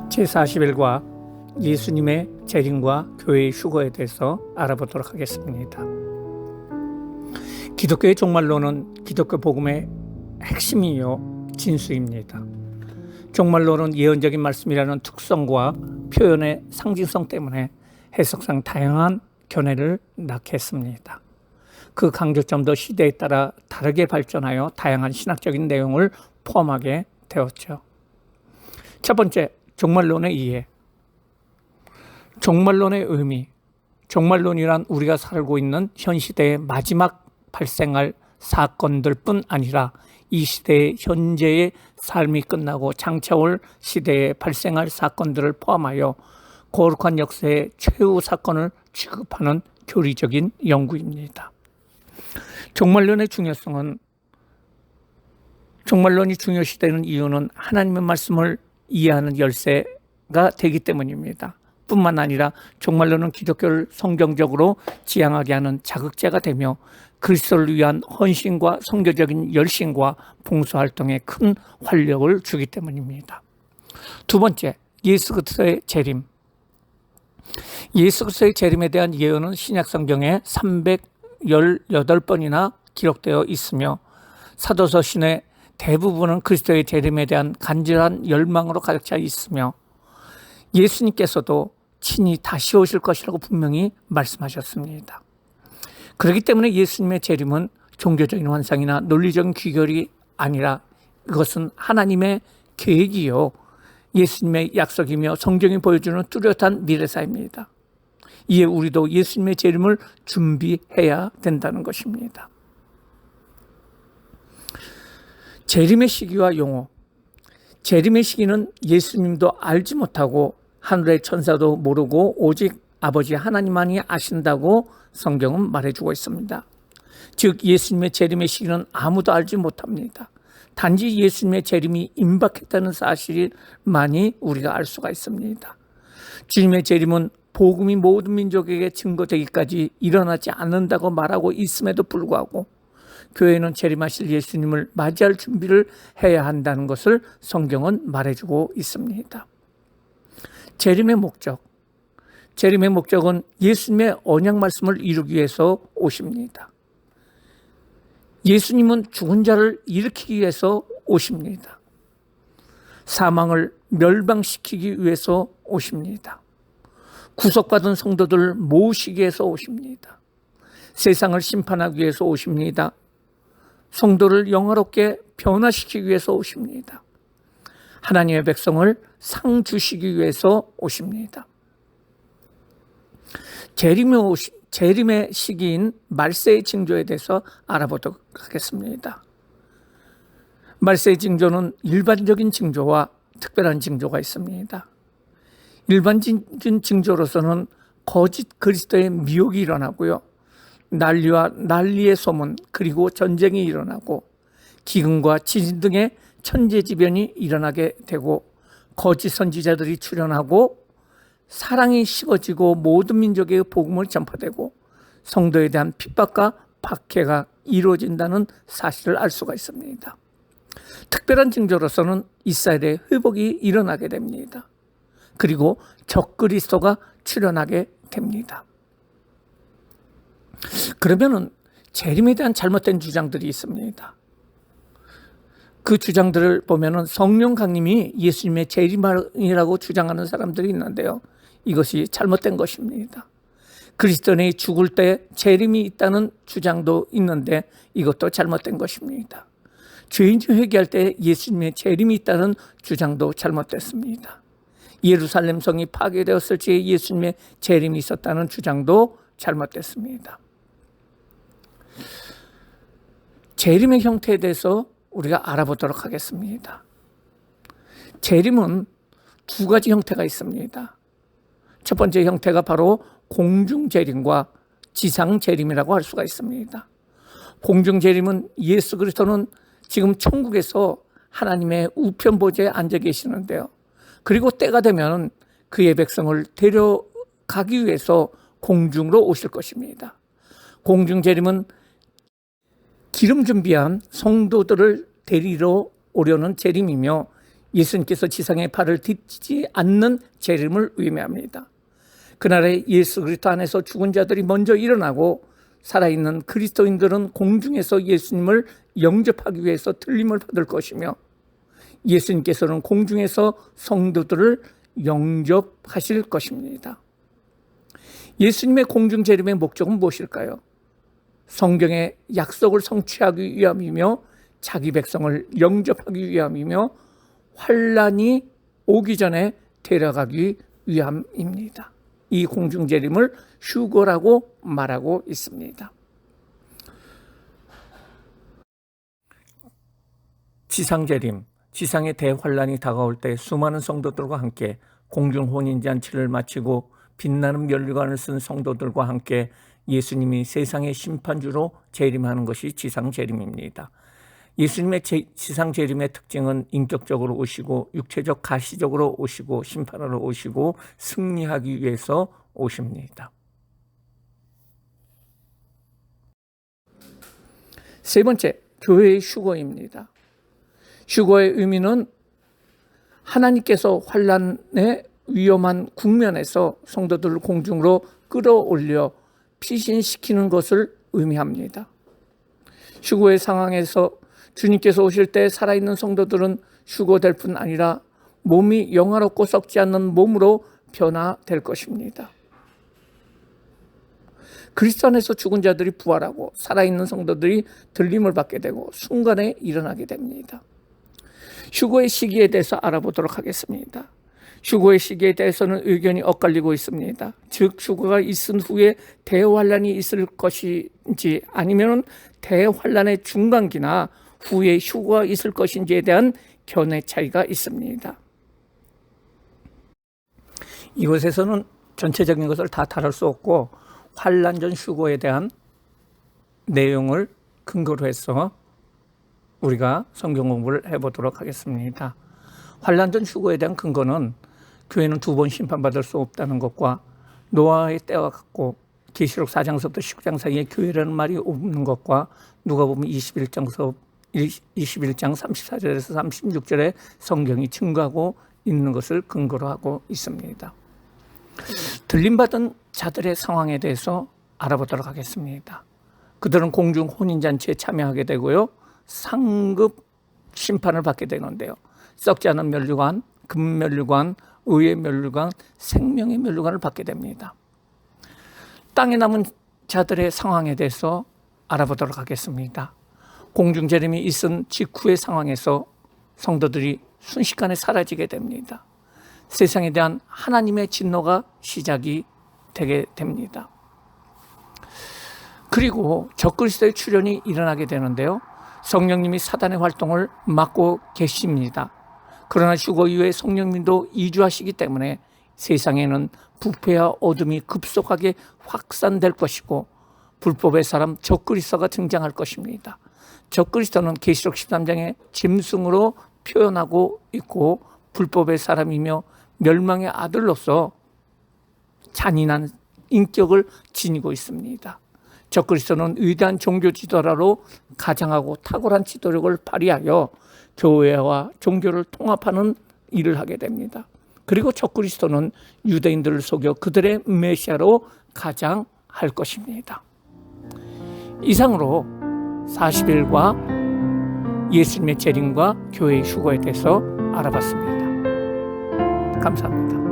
제40일과 예수님의 재림과 교회의 휴거에 대해서 알아보도록 하겠습니다. 기독교의 종말론은 기독교 복음의 핵심이요 진수입니다. 종말론은 예언적인 말씀이라는 특성과 표현의 상징성 때문에 해석상 다양한 견해를 낳게 했습니다. 그 강조점도 시대에 따라 다르게 발전하여 다양한 신학적인 내용을 포함하게 되었죠. 첫 번째, 종말론의 이해. 종말론의 의미. 종말론이란 우리가 살고 있는 현 시대의 마지막 발생할 사건들 뿐 아니라 이 시대의 현재의 삶이 끝나고 장차올 시대에 발생할 사건들을 포함하여 거룩한 역사의 최후 사건을 취급하는 교리적인 연구입니다. 종말론의 중요성은 종말론이 중요시되는 이유는 하나님의 말씀을 이해하는 열쇠가 되기 때문입니다. 뿐만 아니라 종말론은 기독교를 성경적으로 지향하게 하는 자극제가 되며 그리스도를 위한 헌신과 선교적인 열심과 봉사활동에 큰 활력을 주기 때문입니다. 두 번째, 예수 그리스도의 재림. 예수 그리스도의 재림에 대한 예언은 신약성경에 318번이나 기록되어 있으며 사도서 신의 대부분은 그리스도의 재림에 대한 간절한 열망으로 가득 차 있으며 예수님께서도 친히 다시 오실 것이라고 분명히 말씀하셨습니다. 그렇기 때문에 예수님의 재림은 종교적인 환상이나 논리적인 귀결이 아니라 이것은 하나님의 계획이요 예수님의 약속이며 성경이 보여주는 뚜렷한 미래사입니다. 이에 우리도 예수님의 재림을 준비해야 된다는 것입니다. 재림의 시기와 용어. 재림의 시기는 예수님도 알지 못하고 하늘의 천사도 모르고 오직 아버지 하나님만이 아신다고 성경은 말해주고 있습니다. 즉 예수님의 재림의 시기는 아무도 알지 못합니다. 단지 예수님의 재림이 임박했다는 사실만이 우리가 알 수가 있습니다. 주님의 재림은 복음이 모든 민족에게 증거되기까지 일어나지 않는다고 말하고 있음에도 불구하고 교회는 재림하실 예수님을 맞이할 준비를 해야 한다는 것을 성경은 말해주고 있습니다. 재림의 목적. 재림의 목적은 예수님의 언약 말씀을 이루기 위해서 오십니다. 예수님은 죽은 자를 일으키기 위해서 오십니다. 사망을 멸망시키기 위해서 오십니다. 구속받은 성도들을 모으시기 위해서 오십니다. 세상을 심판하기 위해서 오십니다. 성도를 영화롭게 변화시키기 위해서 오십니다. 하나님의 백성을 상 주시기 위해서 오십니다. 재림의 시기인 말세의 징조에 대해서 알아보도록 하겠습니다. 말세의 징조는 일반적인 징조와 특별한 징조가 있습니다. 일반적인 징조로서는 거짓 그리스도의 미혹이 일어나고요. 난리와 난리의 소문 그리고 전쟁이 일어나고 기근과 지진 등의 천재지변이 일어나게 되고 거짓 선지자들이 출현하고 사랑이 식어지고 모든 민족의 복음을 전파되고 성도에 대한 핍박과 박해가 이루어진다는 사실을 알 수가 있습니다. 특별한 징조로서는 이스라엘의 회복이 일어나게 됩니다. 그리고 적그리스도가 출현하게 됩니다. 그러면은 재림에 대한 잘못된 주장들이 있습니다. 그 주장들을 보면은 성령 강림이 예수님의 재림이라고 주장하는 사람들이 있는데요. 이것이 잘못된 것입니다. 그리스도인이 죽을 때 재림이 있다는 주장도 있는데 이것도 잘못된 것입니다. 죄인이 회개할 때 예수님의 재림이 있다는 주장도 잘못됐습니다. 예루살렘 성이 파괴되었을 때 예수님의 재림이 있었다는 주장도 잘못됐습니다. 재림의 형태에 대해서 우리가 알아보도록 하겠습니다. 재림은 두 가지 형태가 있습니다. 첫 번째 형태가 바로 공중재림과 지상재림이라고 할 수가 있습니다. 공중재림은 예수 그리스도는 지금 천국에서 하나님의 우편 보좌에 앉아 계시는데요. 그리고 때가 되면 그의 백성을 데려가기 위해서 공중으로 오실 것입니다. 공중재림은 기름 준비한 성도들을 데리러 오려는 재림이며 예수님께서 지상에 발을 딛지 않는 재림을 의미합니다. 그날에 예수 그리스도 안에서 죽은 자들이 먼저 일어나고 살아있는 그리스도인들은 공중에서 예수님을 영접하기 위해서 들림을 받을 것이며, 예수님께서는 공중에서 성도들을 영접하실 것입니다. 예수님의 공중 재림의 목적은 무엇일까요? 성경의 약속을 성취하기 위함이며 자기 백성을 영접하기 위함이며 환란이 오기 전에 데려가기 위함입니다. 이 공중 재림을 휴거라고 말하고 있습니다. 지상 재림, 지상의 대환란이 다가올 때 수많은 성도들과 함께 공중 혼인잔치를 마치고 빛나는 면류관을 쓴 성도들과 함께 예수님이 세상의 심판주로 재림하는 것이 지상 재림입니다. 예수님의 지상 재림의 특징은 인격적으로 오시고 육체적 가시적으로 오시고 심판하러 오시고 승리하기 위해서 오십니다. 세 번째, 교회의 휴거입니다. 휴거의 의미는 하나님께서 환란의 위험한 국면에서 성도들을 공중으로 끌어올려 피신시키는 것을 의미합니다. 휴거의 상황에서 주님께서 오실 때 살아있는 성도들은 휴거될 뿐 아니라 몸이 영화롭고 썩지 않는 몸으로 변화될 것입니다. 그리스도 안에서 죽은 자들이 부활하고 살아있는 성도들이 들림을 받게 되고 순간에 일어나게 됩니다. 휴거의 시기에 대해서 알아보도록 하겠습니다. 휴거의 시기에 대해서는 의견이 엇갈리고 있습니다. 즉 휴거가 있은 후에 대환란이 있을 것인지 아니면 대환란의 중간기나 후에 휴거가 있을 것인지에 대한 견해 차이가 있습니다. 이것에서는 전체적인 것을 다 다룰 수 없고 환란 전 휴거에 대한 내용을 근거로 해서 우리가 성경 공부를 해보도록 하겠습니다. 환란 전 휴거에 대한 근거는 교회는 두 번 심판받을 수 없다는 것과 노아의 때와 같고 계시록 4장서부터 19장 사이에 교회라는 말이 없는 것과 누가복음 21장 34절에서 36절에 성경이 증거하고 있는 것을 근거로 하고 있습니다. 들림받은 자들의 상황에 대해서 알아보도록 하겠습니다. 그들은 공중 혼인잔치에 참여하게 되고요, 상급 심판을 받게 되는데요, 썩지 않은 면류관, 금면류관, 의의 면류관, 생명의 면류관을 받게 됩니다. 땅에 남은 자들의 상황에 대해서 알아보도록 하겠습니다. 공중 재림이 있은 직후의 상황에서 성도들이 순식간에 사라지게 됩니다. 세상에 대한 하나님의 진노가 시작이 되게 됩니다. 그리고 적그리스도의 출현이 일어나게 되는데요, 성령님이 사단의 활동을 막고 계십니다. 그러나 휴거 이후에 성령님도 이주하시기 때문에 세상에는 부패와 어둠이 급속하게 확산될 것이고 불법의 사람 적그리스도가 등장할 것입니다. 적그리스도는 계시록 13장의 짐승으로 표현하고 있고 불법의 사람이며 멸망의 아들로서 잔인한 인격을 지니고 있습니다. 적그리스도는 위대한 종교 지도자로 가장하고 탁월한 지도력을 발휘하여 교회와 종교를 통합하는 일을 하게 됩니다. 그리고 적그리스도는 유대인들을 속여 그들의 메시아로 가장할 것입니다. 이상으로 40일과 예수님의 재림과 교회의 휴거에 대해서 알아봤습니다. 감사합니다.